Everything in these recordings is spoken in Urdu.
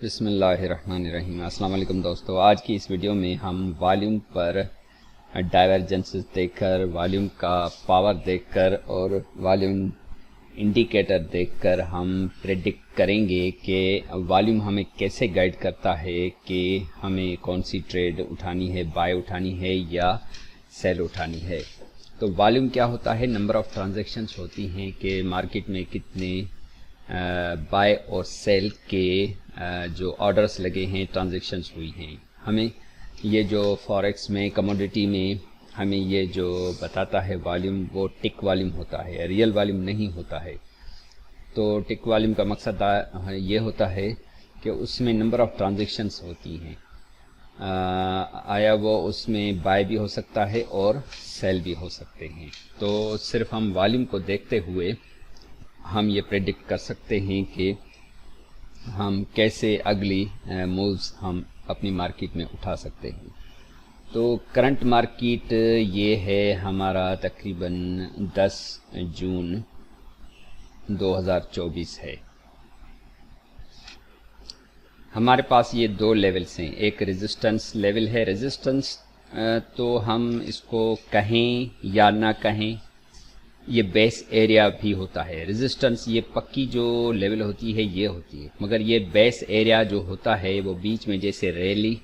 بسم اللہ الرحمن الرحیم۔ السلام علیکم دوستو، آج کی اس ویڈیو میں ہم والیوم پر ڈائیورجنسز دیکھ کر، والیوم کا پاور دیکھ کر اور والیوم انڈیکیٹر دیکھ کر ہم پریڈکٹ کریں گے کہ والیوم ہمیں کیسے گائیڈ کرتا ہے کہ ہمیں کون سی ٹریڈ اٹھانی ہے، بائی اٹھانی ہے یا سیل اٹھانی ہے۔ تو والیوم کیا ہوتا ہے؟ نمبر آف ٹرانزیکشنز ہوتی ہیں کہ مارکیٹ میں کتنے بائی اور سیل کے جو آرڈرز لگے ہیں، ٹرانزیکشنز ہوئی ہیں۔ ہمیں یہ جو فوریکس میں، کموڈیٹی میں ہمیں یہ جو بتاتا ہے والیوم، وہ ٹک والیوم ہوتا ہے، ریئل والیوم نہیں ہوتا ہے۔ تو ٹک والیوم کا مقصد یہ ہوتا ہے کہ اس میں نمبر آف ٹرانزیکشنز ہوتی ہیں، آیا وہ اس میں بائی بھی ہو سکتا ہے اور سیل بھی ہو سکتے ہیں۔ تو صرف ہم والیوم کو دیکھتے ہوئے ہم یہ پریڈکٹ کر سکتے ہیں کہ ہم کیسے اگلی مووز ہم اپنی مارکیٹ میں اٹھا سکتے ہیں۔ تو کرنٹ مارکیٹ یہ ہے ہمارا تقریباً 10 جون 2024 ہے۔ ہمارے پاس یہ دو لیولز ہیں، ایک ریزسٹنس لیول ہے۔ ریزسٹنس تو ہم اس کو کہیں یا نہ کہیں، یہ بیس ایریا بھی ہوتا ہے۔ ریزسٹنس یہ پکی جو لیول ہوتی ہے یہ ہوتی ہے، مگر یہ بیس ایریا جو ہوتا ہے وہ بیچ میں جیسے ریلی،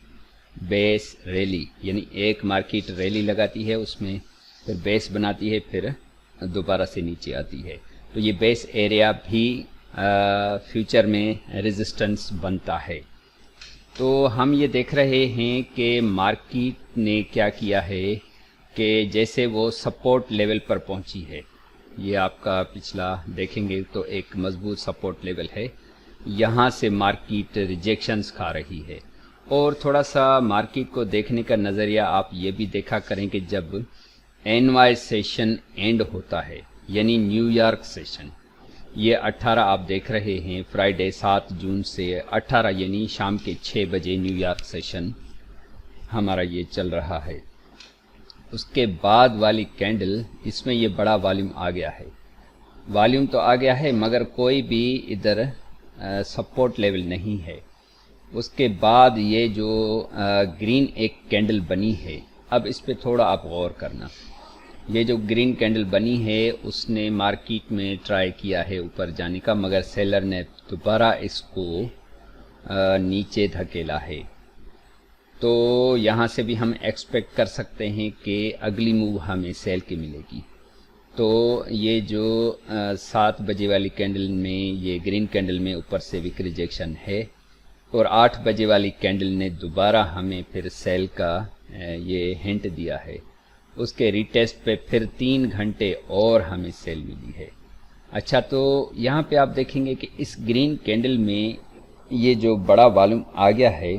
بیس ریلی، یعنی ایک مارکیٹ ریلی لگاتی ہے، اس میں پھر بیس بناتی ہے، پھر دوبارہ سے نیچے آتی ہے۔ تو یہ بیس ایریا بھی فیوچر میں ریزسٹنس بنتا ہے۔ تو ہم یہ دیکھ رہے ہیں کہ مارکیٹ نے کیا کیا ہے کہ جیسے وہ سپورٹ لیول پر پہنچی ہے، یہ آپ کا پچھلا دیکھیں گے تو ایک مضبوط سپورٹ لیول ہے، یہاں سے مارکیٹ ریجیکشنز کھا رہی ہے۔ اور تھوڑا سا مارکیٹ کو دیکھنے کا نظریہ آپ یہ بھی دیکھا کریں کہ جب NY سیشن اینڈ ہوتا ہے، یعنی نیو یارک سیشن، یہ 18 آپ دیکھ رہے ہیں، فرائیڈے 7 جون سے 18 یعنی شام کے 6 بجے نیو یارک سیشن ہمارا یہ چل رہا ہے۔ اس کے بعد والی کینڈل، اس میں یہ بڑا والیوم آ گیا ہے، والیوم تو آ گیا ہے مگر کوئی بھی ادھر سپورٹ لیول نہیں ہے۔ اس کے بعد یہ جو گرین ایک کینڈل بنی ہے، اب اس پہ تھوڑا آپ غور کرنا، یہ جو گرین کینڈل بنی ہے اس نے مارکیٹ میں ٹرائی کیا ہے اوپر جانے کا، مگر سیلر نے دوبارہ اس کو نیچے دھکیلا ہے۔ تو یہاں سے بھی ہم ایکسپیکٹ کر سکتے ہیں کہ اگلی موو ہمیں سیل کی ملے گی۔ تو یہ جو 7 بجے والی کینڈل میں، یہ گرین کینڈل میں اوپر سے ویک ریجیکشن ہے، اور 8 بجے والی کینڈل نے دوبارہ ہمیں پھر سیل کا یہ ہنٹ دیا ہے۔ اس کے ریٹیسٹ پہ پھر 3 گھنٹے اور ہمیں سیل ملی ہے۔ اچھا، تو یہاں پہ آپ دیکھیں گے کہ اس گرین کینڈل میں یہ جو بڑا والیوم آ گیا ہے،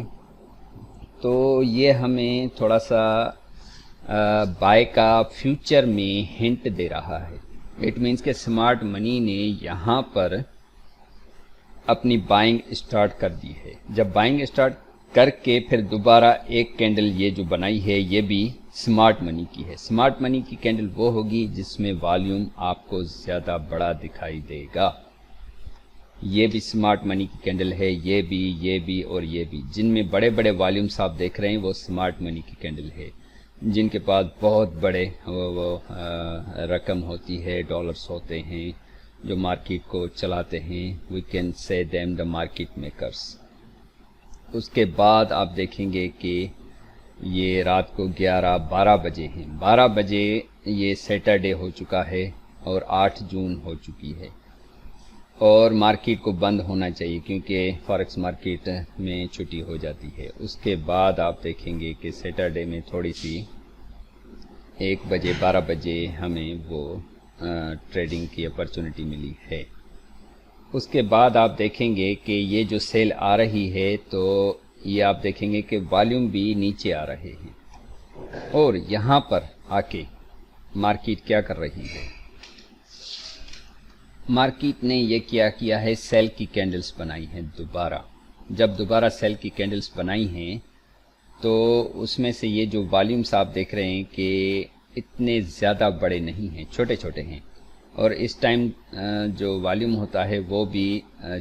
تو یہ ہمیں تھوڑا سا بائی کا فیوچر میں ہنٹ دے رہا ہے۔ اٹ مینس کہ سمارٹ منی نے یہاں پر اپنی بائنگ اسٹارٹ کر دی ہے۔ جب بائنگ اسٹارٹ کر کے پھر دوبارہ ایک کینڈل یہ جو بنائی ہے، یہ بھی سمارٹ منی کی ہے۔ سمارٹ منی کی کینڈل وہ ہوگی جس میں والیوم آپ کو زیادہ بڑا دکھائی دے گا۔ یہ بھی سمارٹ منی کی کینڈل ہے، یہ بھی اور یہ بھی، جن میں بڑے بڑے والیومز آپ دیکھ رہے ہیں وہ سمارٹ منی کی کینڈل ہے، جن کے پاس بہت بڑے وہ رقم ہوتی ہے، ڈالرز ہوتے ہیں جو مارکیٹ کو چلاتے ہیں۔ We can say them the market makers. اس کے بعد آپ دیکھیں گے کہ یہ رات کو 11-12 بجے ہیں، 12 بجے یہ سیٹرڈے ہو چکا ہے اور 8 جون ہو چکی ہے، اور مارکیٹ کو بند ہونا چاہیے کیونکہ فوریکس مارکیٹ میں چھٹی ہو جاتی ہے۔ اس کے بعد آپ دیکھیں گے کہ سیٹرڈے میں تھوڑی سی 1 بجے 12 بجے ہمیں وہ ٹریڈنگ کی اپرچونٹی ملی ہے۔ اس کے بعد آپ دیکھیں گے کہ یہ جو سیل آ رہی ہے، تو یہ آپ دیکھیں گے کہ والیوم بھی نیچے آ رہے ہیں، اور یہاں پر آ کے مارکیٹ کیا کر رہی ہے؟ مارکیٹ نے یہ کیا ہے، سیل کی کینڈلز بنائی ہیں دوبارہ۔ جب دوبارہ سیل کی کینڈلز بنائی ہیں تو اس میں سے یہ جو والیومز آپ دیکھ رہے ہیں کہ اتنے زیادہ بڑے نہیں ہیں، چھوٹے چھوٹے ہیں، اور اس ٹائم جو والیوم ہوتا ہے وہ بھی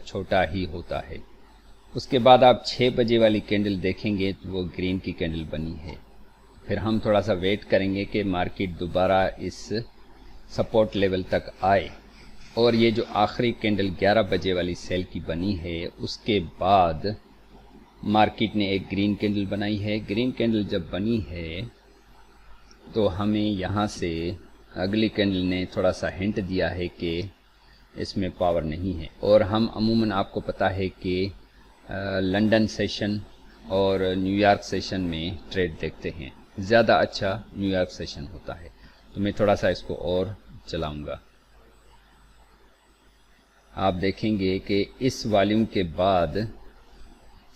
چھوٹا ہی ہوتا ہے۔ اس کے بعد آپ 6 بجے والی کینڈل دیکھیں گے تو وہ گرین کی کینڈل بنی ہے. پھر ہم تھوڑا سا ویٹ کریں گے کہ مارکیٹ دوبارہ اس سپورٹ لیول تک آئے، اور یہ جو آخری کینڈل 11 بجے والی سیل کی بنی ہے اس کے بعد مارکیٹ نے ایک گرین کینڈل بنائی ہے. گرین کینڈل جب بنی ہے تو ہمیں یہاں سے اگلی کینڈل نے تھوڑا سا ہنٹ دیا ہے کہ اس میں پاور نہیں ہے، اور ہم عموماً آپ کو پتہ ہے کہ لنڈن سیشن اور نیو یارک سیشن میں ٹریڈ دیکھتے ہیں. زیادہ اچھا نیو یارک سیشن ہوتا ہے. تو میں تھوڑا سا اس کو اور چلاؤں گا. آپ دیکھیں گے کہ اس والیوم کے بعد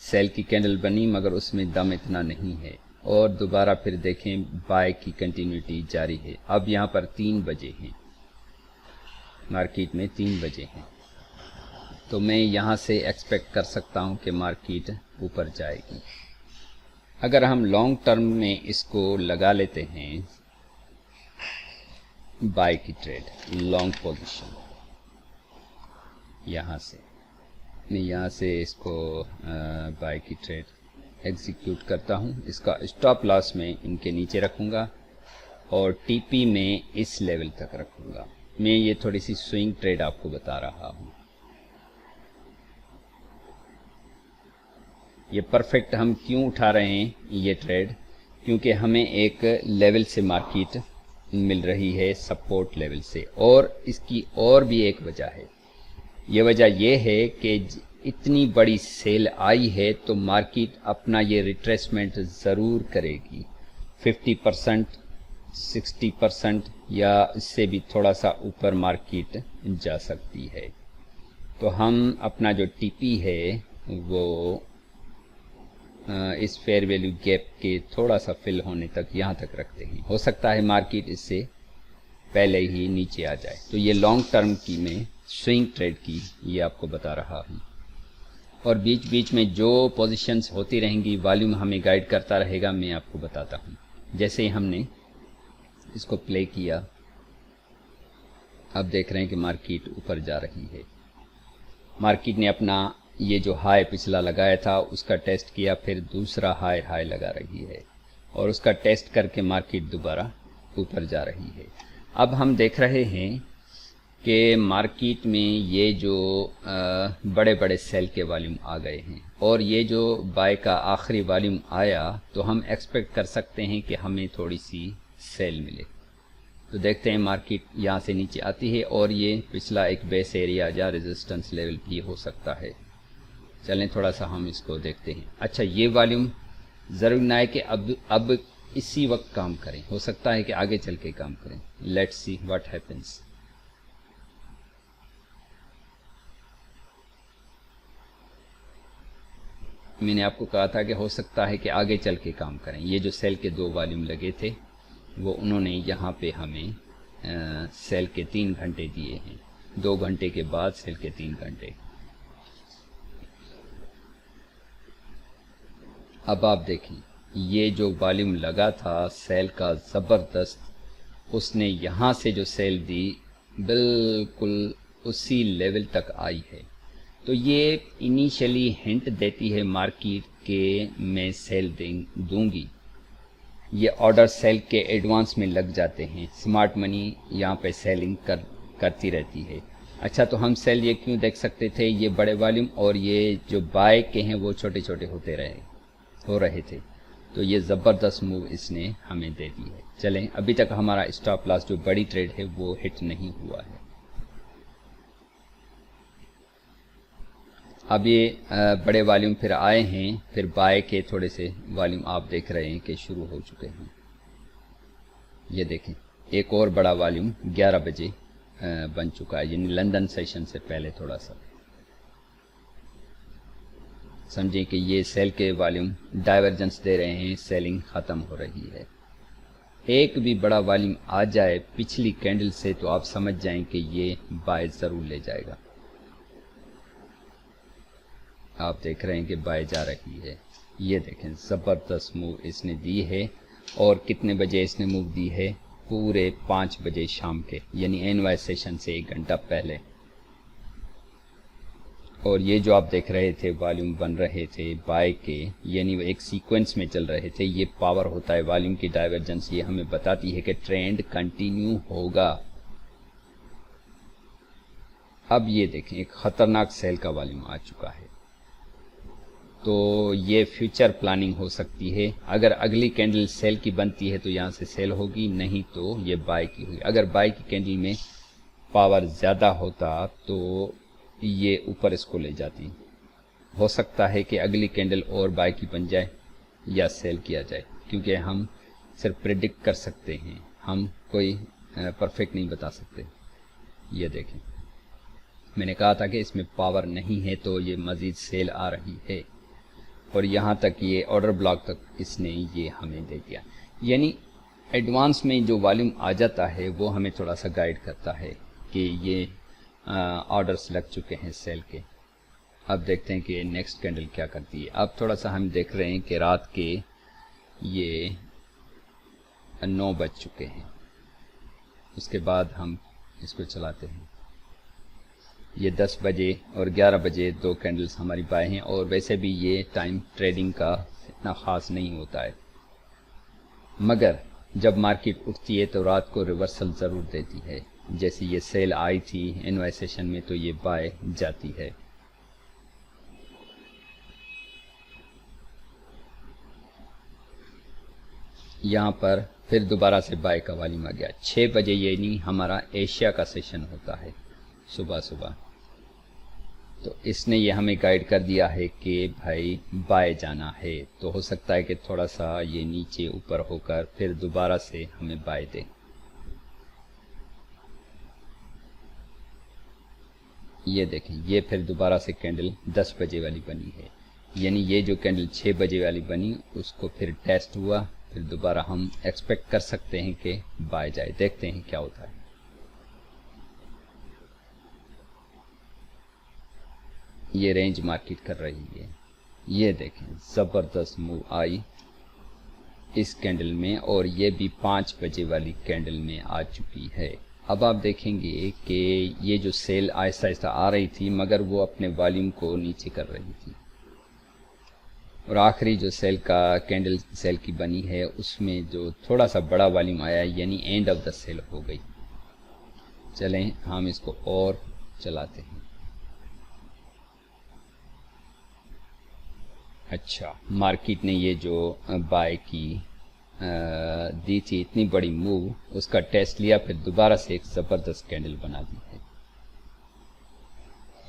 سیل کی کینڈل بنی، مگر اس میں دم اتنا نہیں ہے، اور دوبارہ پھر دیکھیں بائی کی کنٹینیوٹی جاری ہے. اب یہاں پر 3 بجے ہیں، مارکیٹ میں 3 بجے ہیں، تو میں یہاں سے ایکسپیکٹ کر سکتا ہوں کہ مارکیٹ اوپر جائے گی. اگر ہم لانگ ٹرم میں اس کو لگا لیتے ہیں بائی کی ٹریڈ، لانگ پوزیشن، یہاں سے میں یہاں سے اس کو بائی کی ٹریڈ ایگزیکیوٹ کرتا ہوں. اس کا اسٹاپ لاس میں ان کے نیچے رکھوں گا اور ٹی پی میں اس لیول تک رکھوں گا. میں یہ تھوڑی سی سوئنگ ٹریڈ آپ کو بتا رہا ہوں. یہ پرفیکٹ ہم کیوں اٹھا رہے ہیں یہ ٹریڈ؟ کیونکہ ہمیں ایک لیول سے مارکیٹ مل رہی ہے، سپورٹ لیول سے، اور اس کی اور بھی ایک وجہ ہے. یہ وجہ یہ ہے کہ اتنی بڑی سیل آئی ہے تو مارکیٹ اپنا یہ ریٹریسمنٹ ضرور کرے گی. 50%، 60% یا اس سے بھی تھوڑا سا اوپر مارکیٹ جا سکتی ہے. تو ہم اپنا جو ٹی پی ہے وہ اس فیئر ویلیو گیپ کے تھوڑا سا فل ہونے تک یہاں تک رکھتے ہیں. ہو سکتا ہے مارکیٹ اس سے پہلے ہی نیچے آ جائے. تو یہ لانگ ٹرم کی میں سوئنگ ٹریڈ کی یہ آپ کو بتا رہا ہوں. اور بیچ بیچ میں جو پوزیشنز ہوتی رہیں گی، والیوم ہمیں گائیڈ کرتا رہے گا، میں آپ کو بتاتا ہوں. جیسے ہی ہم نے اس کو پلے کیا، اب دیکھ رہے ہیں کہ مارکیٹ اوپر جا رہی ہے. مارکیٹ نے اپنا یہ جو ہائی پچھلا لگایا تھا اس کا ٹیسٹ کیا، پھر دوسرا ہائی لگا رہی ہے، اور اس کا ٹیسٹ کر کے مارکیٹ دوبارہ اوپر جا رہی ہے. اب ہم دیکھ رہے ہیں کہ مارکیٹ میں یہ جو بڑے بڑے سیل کے والیوم آ گئے ہیں، اور یہ جو بائی کا آخری والیوم آیا، تو ہم ایکسپیکٹ کر سکتے ہیں کہ ہمیں تھوڑی سی سیل ملے. تو دیکھتے ہیں مارکیٹ یہاں سے نیچے آتی ہے، اور یہ پچھلا ایک بیس ایریا یا ریزسٹنس لیول بھی ہو سکتا ہے. چلیں تھوڑا سا ہم اس کو دیکھتے ہیں. اچھا، یہ والیوم ضرور نہ ہے کہ اب اسی وقت کام کریں، ہو سکتا ہے کہ آگے چل کے کام کریں. Let's see what happens. میں نے آپ کو کہا تھا کہ ہو سکتا ہے کہ آگے چل کے کام کریں. یہ جو سیل کے 2 والیوم لگے تھے وہ انہوں نے یہاں پہ ہمیں سیل کے 3 گھنٹے دیے ہیں. 2 گھنٹے کے بعد سیل کے 3 گھنٹے. اب آپ دیکھیں یہ جو والیوم لگا تھا سیل کا زبردست، اس نے یہاں سے جو سیل دی بالکل اسی لیول تک آئی ہے. تو یہ انیشلی ہنٹ دیتی ہے مارکیٹ کہ میں سیل دوں گی. یہ آرڈر سیل کے ایڈوانس میں لگ جاتے ہیں. سمارٹ منی یہاں پہ سیلنگ کرتی رہتی ہے. اچھا، تو ہم سیل یہ کیوں دیکھ سکتے تھے؟ یہ بڑے والیوم اور یہ جو بائی کے ہیں وہ چھوٹے چھوٹے ہو رہے تھے. تو یہ زبردست موو اس نے ہمیں دے دی ہے. چلیں، ابھی تک ہمارا اسٹاپ لاس جو بڑی ٹریڈ ہے وہ ہٹ نہیں ہوا ہے. اب یہ بڑے والیوم پھر آئے ہیں، پھر بائی کے تھوڑے سے والیوم آپ دیکھ رہے ہیں کہ شروع ہو چکے ہیں. یہ دیکھیں ایک اور بڑا والیوم 11 بجے بن چکا ہے، یعنی لندن سیشن سے پہلے تھوڑا سا. سمجھیں کہ یہ سیل کے والیوم ڈائیورجنس دے رہے ہیں، سیلنگ ختم ہو رہی ہے. ایک بھی بڑا والیوم آ جائے پچھلی کینڈل سے تو آپ سمجھ جائیں کہ یہ بائی ضرور لے جائے گا. آپ دیکھ رہے ہیں کہ بائی جا رہی ہے. یہ دیکھیں زبردست موو اس نے دی ہے. اور کتنے بجے اس نے موو دی ہے؟ پورے 5 بجے شام کے، یعنی این وائی سیشن سے 1 گھنٹہ پہلے. اور یہ جو آپ دیکھ رہے تھے والیوم بن رہے تھے بائی کے، یعنی وہ ایک سیکوینس میں چل رہے تھے، یہ پاور ہوتا ہے والیوم کی ڈائیورجنس، یہ ہمیں بتاتی ہے کہ ٹرینڈ کنٹینیو ہوگا۔ اب یہ دیکھیں ایک خطرناک سیل کا والیوم آ چکا ہے، تو یہ فیوچر پلاننگ ہو سکتی ہے۔ اگر اگلی کینڈل سیل کی بنتی ہے تو یہاں سے سیل ہوگی، نہیں تو یہ بائی کی ہوگی۔ اگر بائی کی کینڈل میں پاور زیادہ ہوتا تو یہ اوپر اس کو لے جاتی، ہو سکتا ہے کہ اگلی کینڈل اور بائی کی بن جائے یا سیل کیا جائے، کیونکہ ہم صرف پریڈکٹ کر سکتے ہیں، ہم کوئی پرفیکٹ نہیں بتا سکتے۔ یہ دیکھیں میں نے کہا تھا کہ اس میں پاور نہیں ہے تو یہ مزید سیل آ رہی ہے، اور یہاں تک یہ آرڈر بلاک تک اس نے یہ ہمیں دے دیا، یعنی ایڈوانس میں جو والیوم آ جاتا ہے وہ ہمیں تھوڑا سا گائیڈ کرتا ہے کہ یہ آرڈرز لگ چکے ہیں سیل کے۔ اب دیکھتے ہیں کہ نیکسٹ کینڈل کیا کرتی ہے۔ اب تھوڑا سا ہم دیکھ رہے ہیں کہ رات کے یہ 9 بج چکے ہیں، اس کے بعد ہم اس کو چلاتے ہیں۔ یہ 10 بجے اور 11 بجے 2 کینڈلز ہماری بائی ہیں، اور ویسے بھی یہ ٹائم ٹریڈنگ کا اتنا خاص نہیں ہوتا ہے، مگر جب مارکیٹ اٹھتی ہے تو رات کو ریورسل ضرور دیتی ہے۔ جیسے یہ سیل آئی تھی انوائے سیشن میں تو یہ بائی جاتی ہے۔ یہاں پر پھر دوبارہ سے بائی کا والیوم آ گیا 6 بجے، یہ نہیں ہمارا ایشیا کا سیشن ہوتا ہے صبح صبح، تو اس نے یہ ہمیں گائیڈ کر دیا ہے کہ بھائی بائی جانا ہے، تو ہو سکتا ہے کہ تھوڑا سا یہ نیچے اوپر ہو کر پھر دوبارہ سے ہمیں بائی دے۔ یہ دیکھیں یہ پھر دوبارہ سے کینڈل 10 بجے والی بنی ہے، یعنی یہ جو کینڈل 6 بجے والی بنی اس کو پھر ٹیسٹ ہوا، پھر دوبارہ ہم ایکسپیکٹ کر سکتے ہیں کہ بائی جائے۔ دیکھتے ہیں کیا ہوتا ہے۔ یہ رینج مارکیٹ کر رہی ہے، یہ دیکھیں زبردست موو آئی اس کینڈل میں، اور یہ بھی 5 بجے والی کینڈل میں آ چکی ہے۔ اب آپ دیکھیں گے کہ یہ جو سیل آہستہ آہستہ آ رہی تھی مگر وہ اپنے والیوم کو نیچے کر رہی تھی، اور آخری جو سیل کا کینڈل سیل کی بنی ہے اس میں جو تھوڑا سا بڑا والیوم آیا، یعنی اینڈ آف دا سیل ہو گئی۔ چلیں ہم اس کو اور چلاتے ہیں۔ اچھا مارکیٹ نے یہ جو بائی کی دی تھی اتنی بڑی موو، اس کا ٹیسٹ لیا، پھر دوبارہ سے ایک زبردست کینڈل بنا دی ہے۔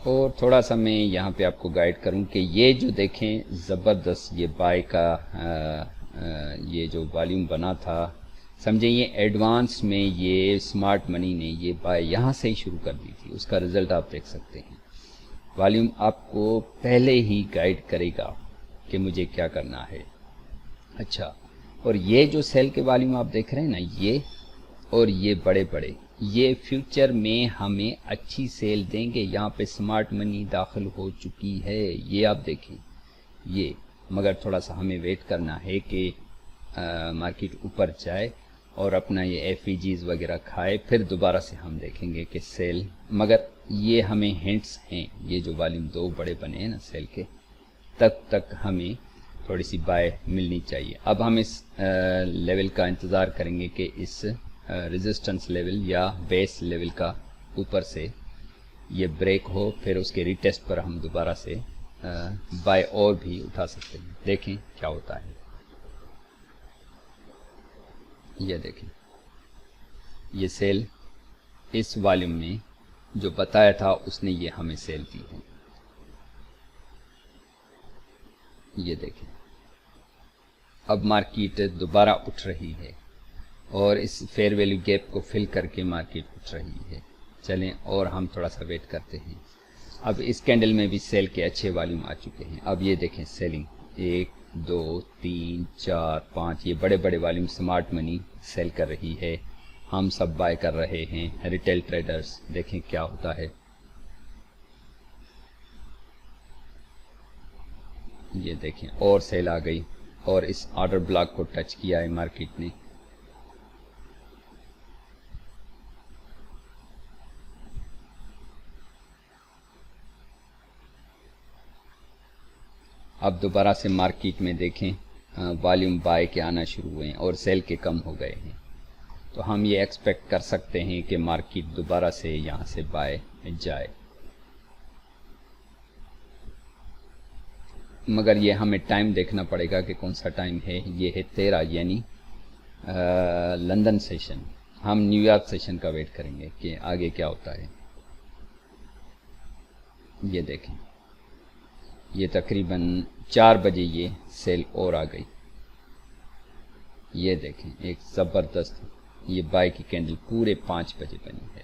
اور تھوڑا سا میں یہاں پہ آپ کو گائیڈ کروں کہ یہ جو دیکھیں زبردست یہ بائی کا یہ جو والیوم بنا تھا، سمجھیں یہ ایڈوانس میں یہ اسمارٹ منی نے یہ بائی یہاں سے ہی شروع کر دی تھی، اس کا رزلٹ آپ دیکھ سکتے ہیں۔ والیوم آپ کو پہلے ہی گائیڈ کرے گا کہ مجھے کیا کرنا ہے۔ اچھا، اور یہ جو سیل کے والیوم آپ دیکھ رہے ہیں نا، یہ اور یہ بڑے بڑے، یہ فیوچر میں ہمیں اچھی سیل دیں گے۔ یہاں پہ سمارٹ منی داخل ہو چکی ہے، یہ آپ دیکھیں یہ، مگر تھوڑا سا ہمیں ویٹ کرنا ہے کہ مارکیٹ اوپر جائے اور اپنا یہ ایف ای جیز وغیرہ کھائے، پھر دوبارہ سے ہم دیکھیں گے کہ سیل، مگر یہ ہمیں ہنٹس ہیں، یہ جو والیوم 2 بڑے بنے ہیں نا سیل کے، تک ہمیں تھوڑی سی بائی ملنی چاہیے۔ اب ہم اس لیول کا انتظار کریں گے کہ اس ریزسٹنس لیول یا بیس لیول کا اوپر سے یہ بریک ہو، پھر اس کے ریٹیسٹ پر ہم دوبارہ سے بائی اور بھی اٹھا سکتے ہیں۔ دیکھیں کیا ہوتا ہے۔ یہ دیکھیں یہ سیل اس والیوم میں جو بتایا تھا اس نے یہ ہمیں سیل دی ہے۔ یہ دیکھیں اب مارکیٹ دوبارہ اٹھ رہی ہے اور اس فیئر ویلیو گیپ کو فل کر کے مارکیٹ اٹھ رہی ہے۔ چلیں اور ہم تھوڑا سا ویٹ کرتے ہیں۔ اب اس کینڈل میں بھی سیل کے اچھے والیوم آ چکے ہیں۔ اب یہ دیکھیں سیلنگ 1 2 3 4 5، یہ بڑے بڑے والیوم سمارٹ منی سیل کر رہی ہے، ہم سب بائی کر رہے ہیں، ریٹیل ٹریڈرز۔ دیکھیں کیا ہوتا ہے۔ یہ دیکھیں اور سیل آ گئی اور اس آرڈر بلاک کو ٹچ کیا ہے مارکیٹ نے۔ اب دوبارہ سے مارکیٹ میں دیکھیں والیوم بائی کے آنا شروع ہوئے ہیں اور سیل کے کم ہو گئے ہیں، تو ہم یہ ایکسپیکٹ کر سکتے ہیں کہ مارکیٹ دوبارہ سے یہاں سے بائی جائے، مگر یہ ہمیں ٹائم دیکھنا پڑے گا کہ کون سا ٹائم ہے۔ یہ ہے 13 یعنی لندن سیشن۔ ہم نیو یارک سیشن کا ویٹ کریں گے کہ آگے کیا ہوتا ہے۔ یہ دیکھیں، یہ تقریباً 4 بجے یہ سیل اور آ گئی۔ یہ دیکھیں ایک زبردست یہ بائی کی کینڈل پورے 5 بجے بنی ہے،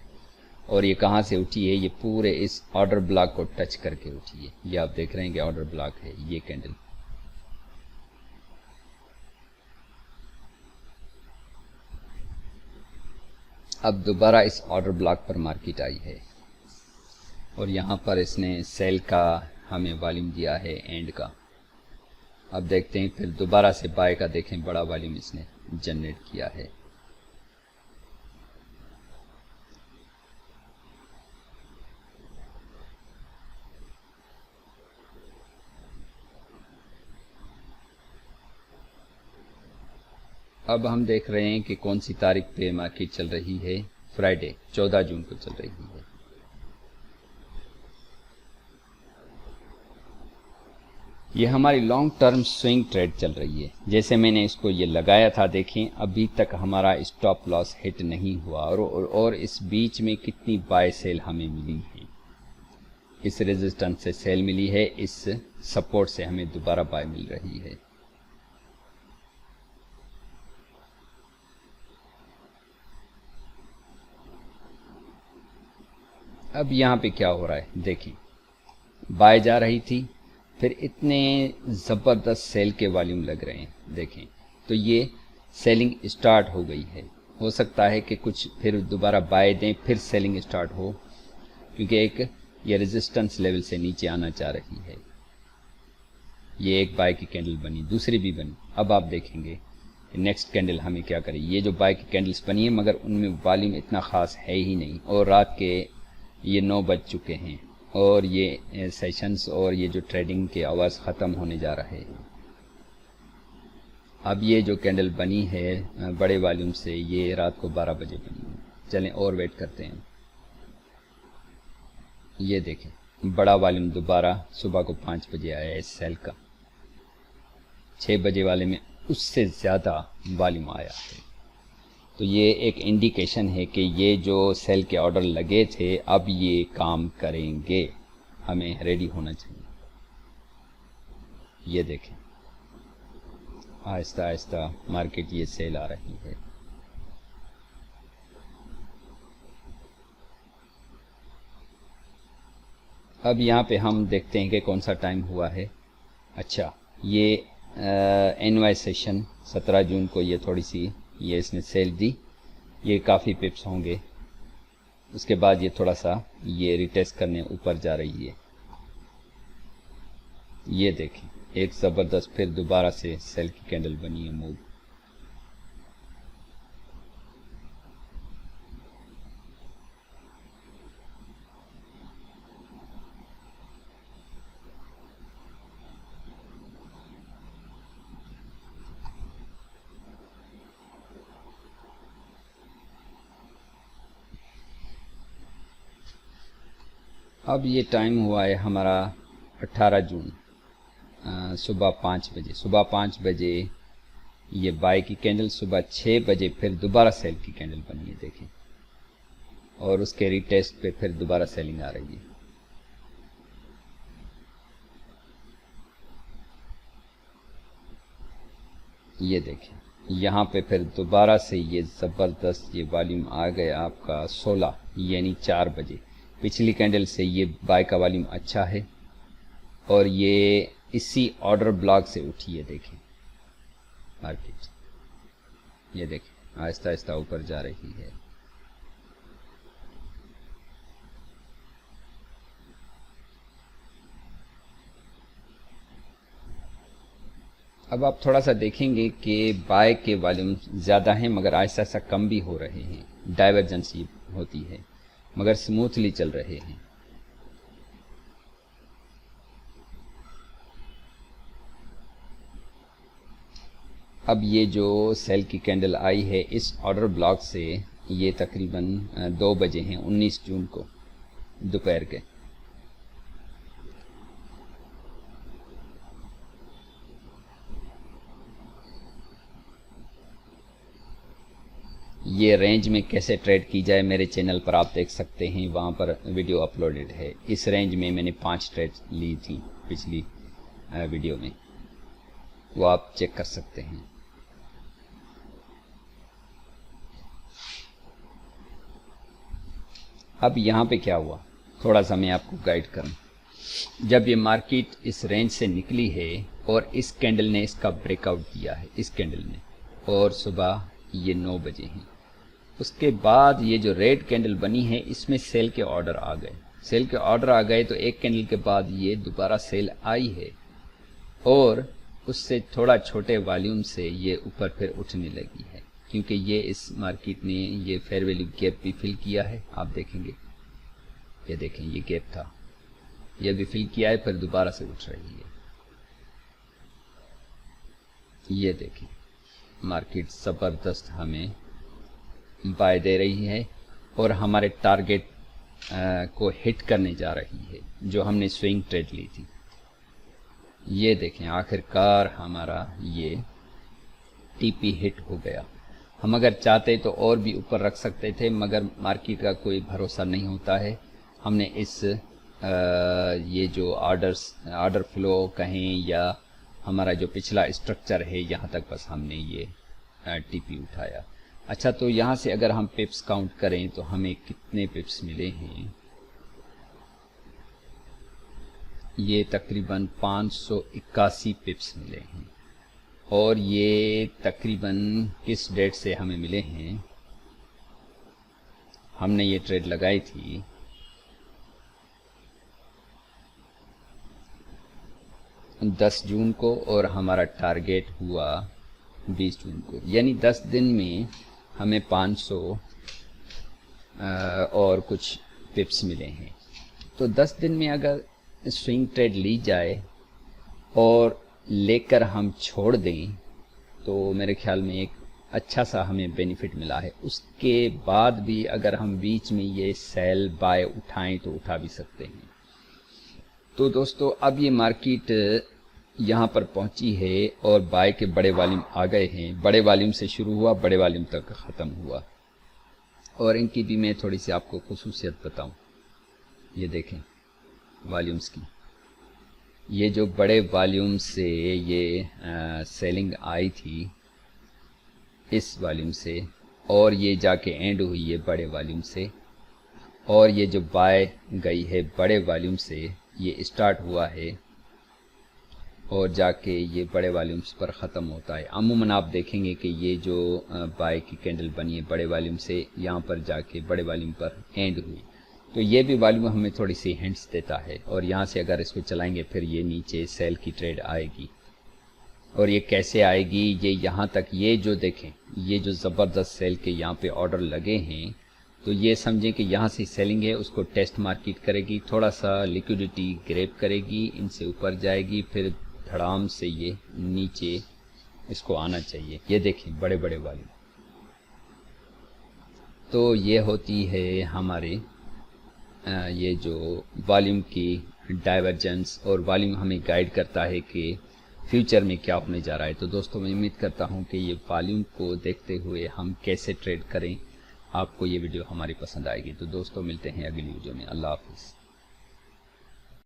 اور یہ کہاں سے اٹھی ہے؟ یہ پورے اس آرڈر بلاک کو ٹچ کر کے اٹھی ہے۔ یہ آپ دیکھ رہے ہیں کہ آرڈر بلاک ہے یہ کینڈل۔ اب دوبارہ اس آرڈر بلاک پر مارکیٹ آئی ہے، اور یہاں پر اس نے سیل کا ہمیں والیوم دیا ہے اینڈ کا۔ اب دیکھتے ہیں پھر دوبارہ سے بائی کا، دیکھیں بڑا والیوم اس نے جنریٹ کیا ہے۔ اب ہم دیکھ رہے ہیں کہ کون سی تاریخ پہ مارکیٹ چل رہی ہے، فرائیڈے 14 جون کو چل رہی ہے۔ یہ ہماری لانگ ٹرم سوئنگ ٹریڈ چل رہی ہے۔ جیسے میں نے اس کو یہ لگایا تھا، دیکھیں ابھی تک ہمارا اسٹاپ لاس ہٹ نہیں ہوا، اور اس بیچ میں کتنی بائی سیل ہمیں ملی ہے۔ اس ریزسٹنس سے سیل ملی ہے، اس سپورٹ سے ہمیں دوبارہ بائی مل رہی ہے۔ اب یہاں پہ کیا ہو رہا ہے دیکھیں، بائی جا رہی تھی، پھر اتنے زبردست سیل کے والیوم لگ رہے ہیں، دیکھیں تو یہ سیلنگ اسٹارٹ ہو گئی ہے۔ ہو سکتا ہے کہ کچھ پھر دوبارہ بائی دیں، پھر سیلنگ اسٹارٹ ہو، کیونکہ ایک یہ ریزسٹنس لیول سے نیچے آنا چاہ رہی ہے۔ یہ ایک بائی کی کینڈل بنی، دوسری بھی بنی۔ اب آپ دیکھیں گے نیکسٹ کینڈل ہمیں کیا کرے۔ یہ جو بائی کی کینڈلز بنی ہیں، مگر ان میں والیوم اتنا خاص ہے ہی نہیں، اور رات کے یہ 9 بج چکے ہیں، اور یہ سیشنز اور یہ جو ٹریڈنگ کے آواز ختم ہونے جا رہے ہیں۔ اب یہ جو کینڈل بنی ہے بڑے والیوم سے، یہ رات کو 12 بجے بنی ہے۔ چلیں اور ویٹ کرتے ہیں۔ یہ دیکھیں بڑا والیوم دوبارہ صبح کو 5 بجے آیا ہے اس سیل کا، 6 بجے والے میں اس سے زیادہ والیوم آیا ہے۔ تو یہ ایک انڈیکیشن ہے کہ یہ جو سیل کے آرڈر لگے تھے اب یہ کام کریں گے، ہمیں ریڈی ہونا چاہیے۔ یہ دیکھیں آہستہ آہستہ مارکیٹ یہ سیل آ رہی ہے۔ اب یہاں پہ ہم دیکھتے ہیں کہ کون سا ٹائم ہوا ہے۔ اچھا، یہ این وائی سیشن 17 جون کو یہ تھوڑی سی یہ اس نے سیل دی، یہ کافی پپس ہوں گے۔ اس کے بعد یہ تھوڑا سا یہ ریٹیسٹ کرنے اوپر جا رہی ہے۔ یہ دیکھیں ایک زبردست پھر دوبارہ سے سیل کی کینڈل بنی ہے موو۔ اب یہ ٹائم ہوا ہے ہمارا 18 جون صبح 5 بجے۔ صبح 5 بجے یہ بائی کی کینڈل، صبح 6 بجے پھر دوبارہ سیل کی کینڈل بنی ہے، دیکھیں، اور اس کے ریٹیسٹ پہ پھر دوبارہ سیلنگ آ رہی ہے۔ یہ دیکھیں یہاں پہ پھر دوبارہ سے یہ زبردست یہ والیوم آ گیا آپ کا 16 یعنی 4 بجے۔ پچھلی کینڈل سے یہ بائی کا والیوم اچھا ہے، اور یہ اسی آرڈر بلاک سے اٹھی ہے، دیکھیں مارکیٹ، یہ دیکھیں آہستہ آہستہ اوپر جا رہی ہے۔ اب آپ تھوڑا سا دیکھیں گے کہ بائی کے والیوم زیادہ ہیں، مگر آہستہ آہستہ کم بھی ہو رہے ہیں، ڈائیورجنسی ہوتی ہے، مگر سموتھلی چل رہے ہیں۔ اب یہ جو سیل کی کینڈل آئی ہے اس آرڈر بلاک سے، یہ تقریباً 2 بجے ہیں 19 جون کو دوپہر کے۔ یہ رینج میں کیسے ٹریڈ کی جائے میرے چینل پر آپ دیکھ سکتے ہیں، وہاں پر ویڈیو اپلوڈڈ ہے۔ اس رینج میں میں نے 5 ٹریڈ لی تھی پچھلی ویڈیو میں، وہ آپ چیک کر سکتے ہیں۔ اب یہاں پہ کیا ہوا تھوڑا سا میں آپ کو گائیڈ کروں۔ جب یہ مارکیٹ اس رینج سے نکلی ہے اور اس کینڈل نے اس کا بریک آؤٹ دیا ہے، اس کینڈل نے، اور صبح یہ 9 بجے ہیں، اس کے بعد یہ جو ریڈ کینڈل بنی ہے اس میں سیل کے آرڈر آ گئے، سیل کے آرڈر آ گئے تو ایک کینڈل کے بعد یہ دوبارہ سیل آئی ہے اور اس سے تھوڑا چھوٹے والیوم سے یہ اوپر پھر اٹھنے لگی ہے، کیونکہ یہ اس مارکیٹ نے یہ فیئر ویلیو گیپ بھی فل کیا ہے۔ آپ دیکھیں گے، یہ دیکھیں یہ گیپ تھا، یہ بھی فل کیا ہے، پھر دوبارہ سے اٹھ رہی ہے۔ یہ دیکھیں مارکیٹ زبردست ہمیں بائی دے رہی ہے اور ہمارے ٹارگٹ کو ہٹ کرنے جا رہی ہے جو ہم نے سوئنگ ٹریڈ لی تھی۔ یہ دیکھیں آخر کار ہمارا یہ ٹی پی ہٹ ہو گیا۔ ہم اگر چاہتے تو اور بھی اوپر رکھ سکتے تھے، مگر مارکیٹ کا کوئی بھروسہ نہیں ہوتا ہے۔ ہم نے اس یہ جو آرڈر فلو کہیں یا ہمارا جو پچھلا اسٹرکچر ہے یہاں تک بس ہم نے یہ ٹی پی اٹھایا۔ اچھا، تو یہاں سے اگر ہم پپس کاؤنٹ کریں تو ہمیں کتنے پپس ملے ہیں؟ یہ تقریباً 581 پپس ملے ہیں، اور یہ تقریباً کس ڈیٹ سے ہمیں ملے ہیں؟ ہم نے یہ ٹریڈ لگائی تھی 10 جون کو اور ہمارا ٹارگیٹ ہوا 20 جون کو، یعنی 10 دن میں ہمیں 500 اور کچھ پپس ملے ہیں۔ تو 10 دن میں اگر سوئنگ ٹریڈ لی جائے اور لے کر ہم چھوڑ دیں تو میرے خیال میں ایک اچھا سا ہمیں بینیفٹ ملا ہے۔ اس کے بعد بھی اگر ہم بیچ میں یہ سیل بائی اٹھائیں تو اٹھا بھی سکتے ہیں۔ تو دوستو اب یہ مارکیٹ یہاں پر پہنچی ہے اور بائی کے بڑے والیوم آ گئے ہیں، بڑے والیوم سے شروع ہوا، بڑے والیوم تک ختم ہوا، اور ان کی بھی میں تھوڑی سی آپ کو خصوصیت بتاؤں۔ یہ دیکھیں والیومز کی، یہ جو بڑے والیوم سے یہ سیلنگ آئی تھی اس والیوم سے، اور یہ جا کے اینڈ ہوئی ہے بڑے والیوم سے، اور یہ جو بائی گئی ہے بڑے والیوم سے، یہ اسٹارٹ ہوا ہے اور جا کے یہ بڑے والیومز پر ختم ہوتا ہے۔ عموماً آپ دیکھیں گے کہ یہ جو بائی کی کینڈل بنی ہے بڑے والیوم سے، یہاں پر جا کے بڑے والیوم پر اینڈ ہوئی، تو یہ بھی والیوم ہمیں تھوڑی سی ہنٹس دیتا ہے، اور یہاں سے اگر اس کو چلائیں گے پھر یہ نیچے سیل کی ٹریڈ آئے گی۔ اور یہ کیسے آئے گی؟ یہ یہاں تک، یہ جو دیکھیں یہ جو زبردست سیل کے یہاں پہ آرڈر لگے ہیں، تو یہ سمجھیں کہ یہاں سے سیلنگ ہے، اس کو ٹیسٹ مارکیٹ کرے گی، تھوڑا سا لیکوڈیٹی گریب کرے گی، ان سے اوپر جائے گی، پھر دھڑام سے یہ نیچے اس کو آنا چاہیے۔ یہ دیکھیں بڑے بڑے والی، تو یہ ہوتی ہے ہمارے یہ جو والیوم کی ڈائیورجنس، اور والیوم ہمیں گائیڈ کرتا ہے کہ فیوچر میں کیا ہونے جا رہا ہے۔ تو دوستو میں امید کرتا ہوں کہ یہ والیوم کو دیکھتے ہوئے ہم کیسے ٹریڈ کریں، آپ کو یہ ویڈیو ہماری پسند آئے گی۔ تو دوستو ملتے ہیں اگلی ویڈیو میں، اللہ حافظ۔